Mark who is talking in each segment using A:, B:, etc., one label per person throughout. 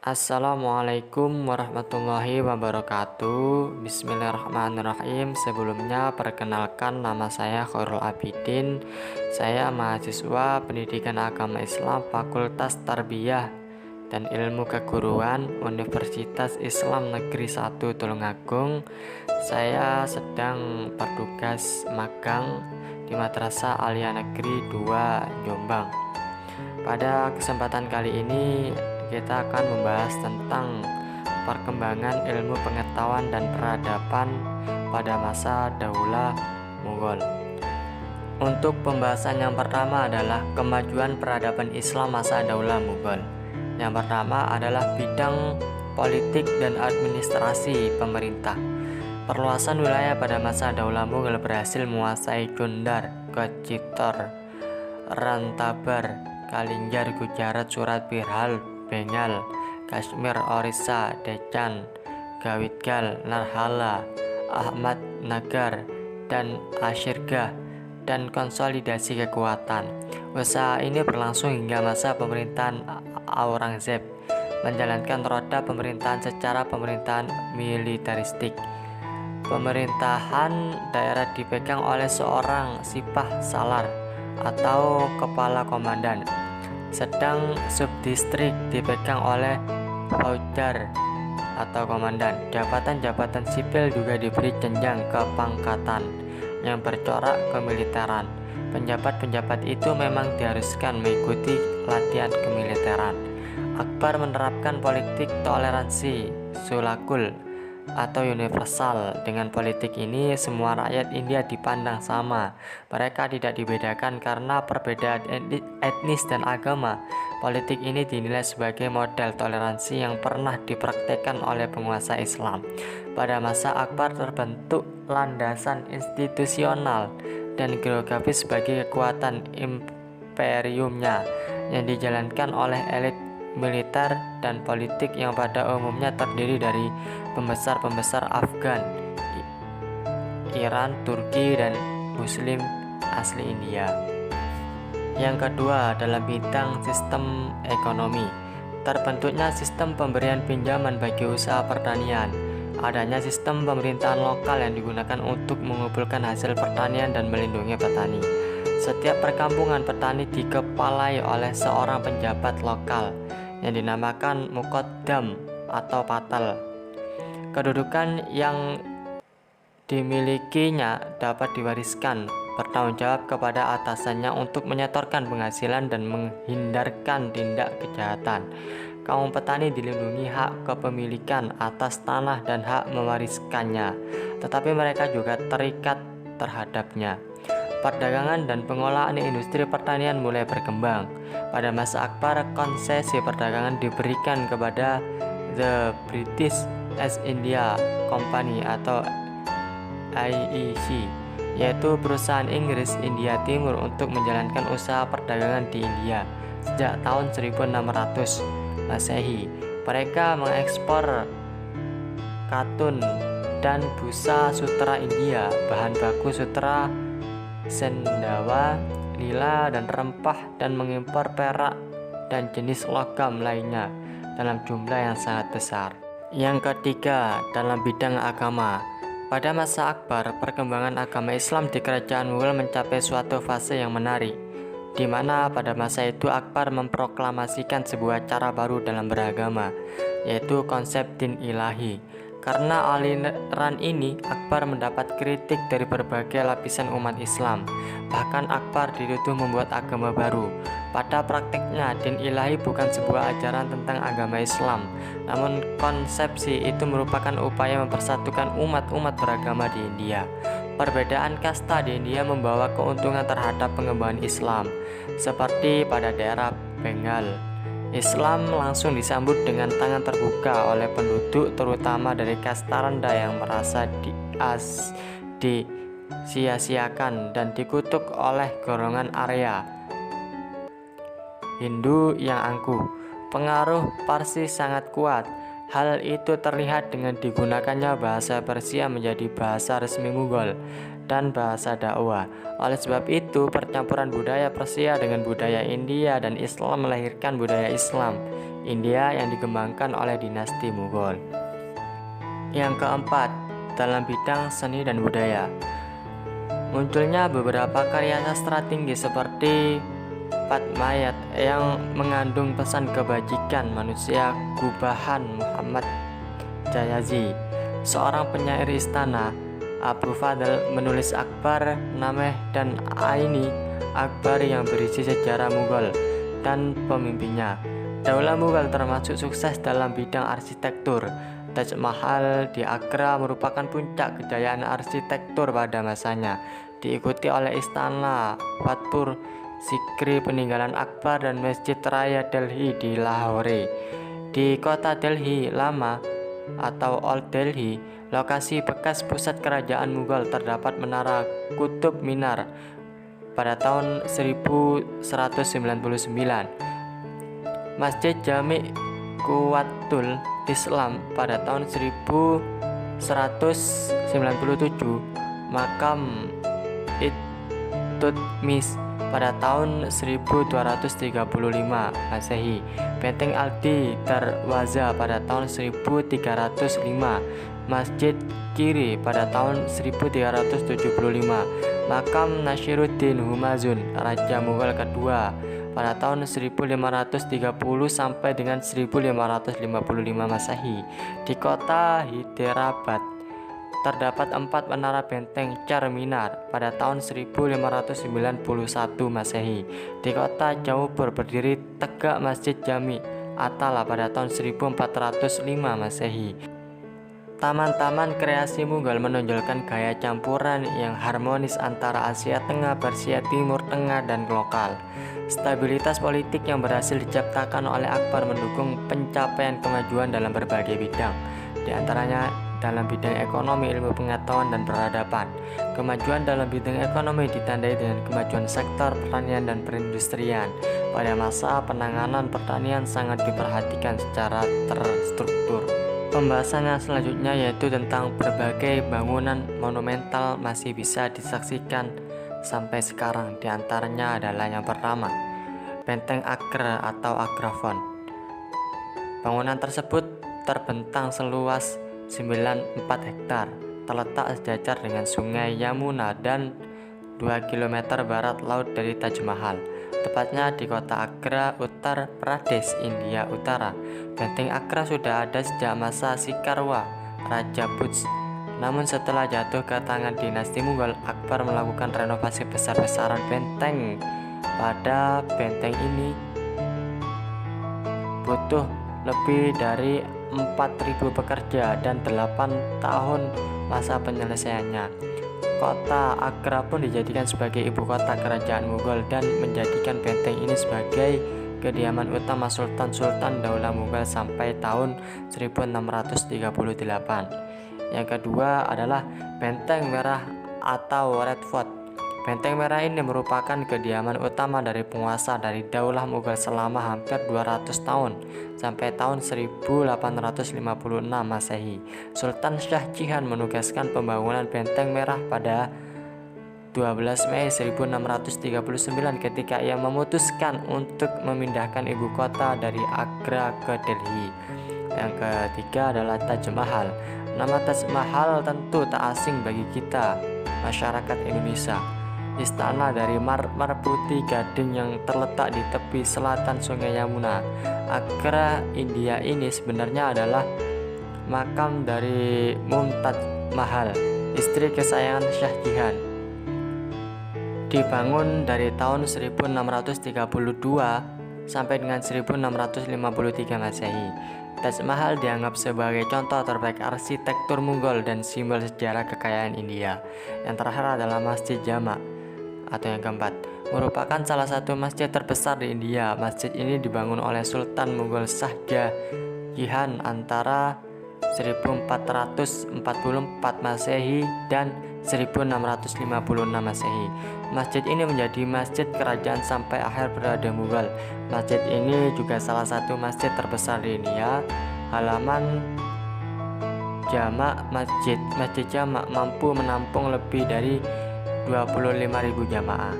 A: Assalamualaikum warahmatullahi wabarakatuh. Bismillahirrahmanirrahim. Sebelumnya perkenalkan, nama saya Khairul Abidin. Saya mahasiswa Pendidikan Agama Islam Fakultas Tarbiyah dan Ilmu Keguruan Universitas Islam Negeri 1 Tulungagung. Saya sedang bertugas magang di Madrasah Aliyah Negeri 2 Jombang. Pada kesempatan kali ini kita akan membahas tentang perkembangan ilmu pengetahuan dan peradaban pada masa Daulah Mughal. Untuk pembahasan yang pertama adalah kemajuan peradaban Islam masa Daulah Mughal. Yang pertama adalah bidang politik dan administrasi pemerintah. Perluasan wilayah pada masa Daulah Mughal berhasil menguasai Gondar, Kachittor, Rantabar, Kalinjar, Gujarat, Surat, Birhal, Bengal, Kashmir, Orissa, Deccan, Gawitgal, Narhala, Ahmad Nagar, dan Ashirgah, dan konsolidasi kekuatan. Usaha ini berlangsung hingga masa pemerintahan Aurangzeb, menjalankan roda pemerintahan secara pemerintahan militeristik. Pemerintahan daerah dipegang oleh seorang Sipah Salar atau kepala komandan, sedang subdistrik dipegang oleh Faujar atau komandan. Jabatan-jabatan sipil juga diberi jenjang kepangkatan yang bercorak kemiliteran. Penjabat-penjabat itu memang diharuskan mengikuti latihan kemiliteran. Akbar menerapkan politik toleransi sulakul atau universal. Dengan politik ini, semua rakyat India dipandang sama. Mereka tidak dibedakan karena perbedaan etnis dan agama. Politik ini dinilai sebagai model toleransi yang pernah dipraktekkan oleh penguasa Islam. Pada masa Akbar terbentuk landasan institusional dan geografis sebagai kekuatan imperiumnya yang dijalankan oleh elit militer dan politik yang pada umumnya terdiri dari pembesar-pembesar Afgan, Iran, Turki, dan Muslim asli India. Yang kedua adalah bidang sistem ekonomi. Terbentuknya sistem pemberian pinjaman bagi usaha pertanian. Adanya sistem pemerintahan lokal yang digunakan untuk mengumpulkan hasil pertanian dan melindungi petani. Setiap perkampungan petani dikepalai oleh seorang penjabat lokal yang dinamakan Muqaddam atau Patal. Kedudukan yang dimilikinya dapat diwariskan, bertanggung jawab kepada atasannya untuk menyetorkan penghasilan dan menghindarkan tindak kejahatan. Kaum petani dilindungi hak kepemilikan atas tanah dan hak mewariskannya, tetapi mereka juga terikat terhadapnya. Perdagangan dan pengolahan industri pertanian mulai berkembang. Pada masa Akbar, konsesi perdagangan diberikan kepada The British East India Company atau IEC, yaitu perusahaan Inggris India Timur, untuk menjalankan usaha perdagangan di India. Sejak tahun 1600 Masehi, mereka mengekspor katun dan busa sutera India, bahan baku sutera, sendawa, nila, dan rempah, dan mengimpor perak dan jenis logam lainnya dalam jumlah yang sangat besar. Yang ketiga, dalam bidang agama. Pada masa Akbar, perkembangan agama Islam di kerajaan Mughal mencapai suatu fase yang menarik, di mana pada masa itu Akbar memproklamasikan sebuah cara baru dalam beragama, yaitu konsep din ilahi. Karena aliran ini, Akbar mendapat kritik dari berbagai lapisan umat Islam. Bahkan Akbar dituduh membuat agama baru. Pada praktiknya, din ilahi bukan sebuah ajaran tentang agama Islam, namun konsepsi itu merupakan upaya mempersatukan umat-umat beragama di India. Perbedaan kasta di India membawa keuntungan terhadap pengembangan Islam, seperti pada daerah Bengal. Islam langsung disambut dengan tangan terbuka oleh penduduk, terutama dari kasta rendah yang merasa disia-siakan dan dikutuk oleh golongan Arya Hindu yang angkuh. Pengaruh Parsi sangat kuat. Hal itu terlihat dengan digunakannya bahasa Persia menjadi bahasa resmi Mughal dan bahasa dakwah. Oleh sebab itu, percampuran budaya Persia dengan budaya India dan Islam melahirkan budaya Islam. India yang dikembangkan oleh dinasti Mughal. Yang keempat, dalam bidang seni dan budaya, munculnya beberapa karya sastra tinggi seperti Padmayat yang mengandung pesan kebajikan manusia gubahan Muhammad Jayazi, seorang penyair istana. Abu Fadl menulis Akbar, Nameh, dan Aini Akbar yang berisi sejarah Mughal dan pemimpinnya. Daulah Mughal termasuk sukses dalam bidang arsitektur. Taj Mahal di Agra merupakan puncak kejayaan arsitektur pada masanya, diikuti oleh Istana Fatpur Sikri peninggalan Akbar dan Masjid Raya Delhi di Lahore. Di kota Delhi Lama atau Old Delhi, lokasi bekas pusat kerajaan Mughal, terdapat menara Qutub Minar pada tahun 1199. Masjid Jami' Quwwatul Islam pada tahun 1197, makam Iltutmish pada tahun 1235 Masehi, Benteng Aldi Darwaza pada tahun 1305, Masjid Kiri pada tahun 1375, makam Nasiruddin Humayun Raja Mughal kedua pada tahun 1530 sampai dengan 1555 Masehi. Di kota Hyderabad terdapat 4 menara benteng Charminar pada tahun 1591 Masehi. Di kota Jaipur berdiri tegak Masjid Jami' Atala pada tahun 1405 Masehi. Taman-taman kreasi Mughal menonjolkan gaya campuran yang harmonis antara Asia Tengah, Persia Timur Tengah, dan lokal. Stabilitas politik yang berhasil diciptakan oleh Akbar mendukung pencapaian kemajuan dalam berbagai bidang, di antaranya dalam bidang ekonomi, ilmu pengetahuan, dan peradaban. Kemajuan dalam bidang ekonomi ditandai dengan kemajuan sektor pertanian dan perindustrian. Pada masa penanganan pertanian sangat diperhatikan secara terstruktur. Pembahasan yang selanjutnya yaitu tentang berbagai bangunan monumental masih bisa disaksikan sampai sekarang. Di antaranya adalah yang pertama, Benteng Agra atau Agrafon. Bangunan tersebut terbentang seluas 94 hektar, terletak sejajar dengan Sungai Yamuna dan 2 km barat laut dari Taj Mahal, tepatnya di kota Agra, Uttar Pradesh, India Utara. Benteng Agra sudah ada sejak masa Sikarwa, Raja Buds. Namun setelah jatuh ke tangan dinasti Mughal, Akbar melakukan renovasi besar-besaran benteng. Pada benteng ini butuh lebih dari 4.000 pekerja dan 8 tahun masa penyelesaiannya. Kota Agra pun dijadikan sebagai ibu kota kerajaan Mughal dan menjadikan benteng ini sebagai kediaman utama Sultan-Sultan Daulah Mughal sampai tahun 1638. Yang kedua adalah Benteng Merah atau Red Fort. Benteng Merah ini merupakan kediaman utama dari penguasa dari Daulah Mughal selama hampir 200 tahun sampai tahun 1856 Masehi. Sultan Shah Jahan menugaskan pembangunan Benteng Merah pada 12 Mei 1639 ketika ia memutuskan untuk memindahkan ibu kota dari Agra ke Delhi. Yang ketiga adalah Taj Mahal. Nama Taj Mahal tentu tak asing bagi kita, masyarakat Indonesia. Istana dari marmer putih gading yang terletak di tepi selatan Sungai Yamuna, Agra, India ini sebenarnya adalah makam dari Mumtaz Mahal, istri kesayangan Shah Jahan. Dibangun dari tahun 1632 sampai dengan 1653 Masehi. Taj Mahal dianggap sebagai contoh terbaik arsitektur Mughal dan simbol sejarah kekayaan India. Yang terakhir adalah Masjid Jama atau yang keempat, merupakan salah satu masjid terbesar di India. Masjid ini dibangun oleh Sultan Mughal Shah Jahan antara 1444 Masehi dan 1656 Masehi. Masjid ini menjadi masjid kerajaan sampai akhir periode Mughal. Masjid ini juga salah satu masjid terbesar di India. Halaman Jama' Masjid Jama' mampu menampung lebih dari 25.000 jamaah.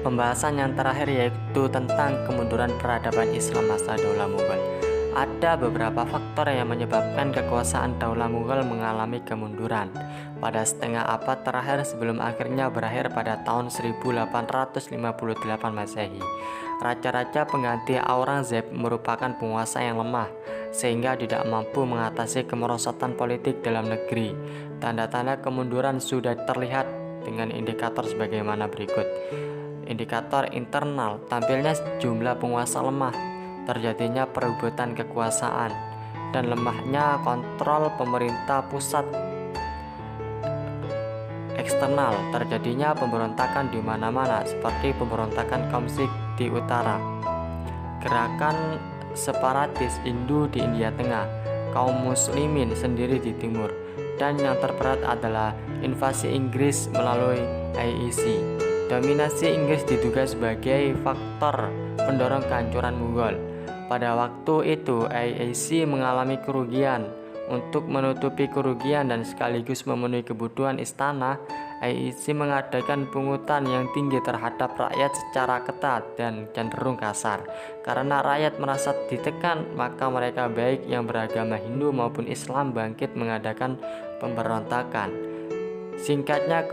A: pembahasan yang terakhir yaitu tentang kemunduran peradaban Islam masa Daulah Mughal. Ada beberapa faktor yang menyebabkan kekuasaan Daulah Mughal mengalami kemunduran pada setengah abad terakhir sebelum akhirnya berakhir pada tahun 1858 Masehi. Raja-raja pengganti Aurangzeb merupakan penguasa yang lemah sehingga tidak mampu mengatasi kemerosotan politik dalam negeri. Tanda-tanda kemunduran sudah terlihat dengan indikator sebagaimana berikut. Indikator internal, tampilnya jumlah penguasa lemah, terjadinya perebutan kekuasaan, dan lemahnya kontrol pemerintah pusat. Eksternal, terjadinya pemberontakan di mana-mana seperti pemberontakan kaum Sikh di utara, gerakan separatis Hindu di India Tengah, kaum muslimin sendiri di timur, dan yang terberat adalah invasi Inggris melalui IEC. Dominasi Inggris diduga sebagai faktor pendorong kehancuran Mughal. Pada waktu itu, IEC mengalami kerugian. Untuk menutupi kerugian dan sekaligus memenuhi kebutuhan istana, IEC mengadakan pungutan yang tinggi terhadap rakyat secara ketat dan cenderung kasar. Karena rakyat merasa ditekan, maka mereka baik yang beragama Hindu maupun Islam bangkit mengadakan pemberontakan. Singkatnya,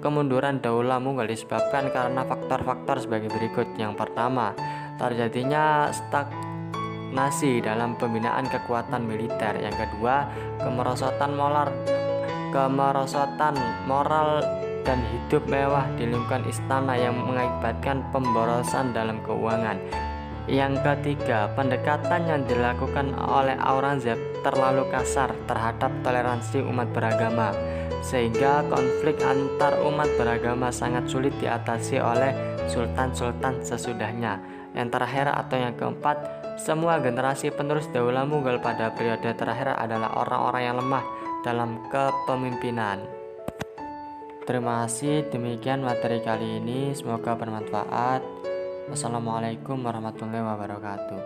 A: kemunduran Daulah Mughal disebabkan karena faktor-faktor sebagai berikut. Yang pertama, terjadinya stagnasi dalam pembinaan kekuatan militer. Yang kedua, kemerosotan moral dan hidup mewah di lingkungan istana yang mengakibatkan pemborosan dalam keuangan. Yang ketiga, pendekatan yang dilakukan oleh Aurangzeb terlalu kasar terhadap toleransi umat beragama, sehingga konflik antar umat beragama sangat sulit diatasi oleh sultan-sultan sesudahnya. Yang terakhir atau yang keempat, semua generasi penerus Daulah Mughal pada periode terakhir adalah orang-orang yang lemah dalam kepemimpinan. Terima kasih, demikian materi kali ini, semoga bermanfaat. Wassalamualaikum warahmatullahi wabarakatuh.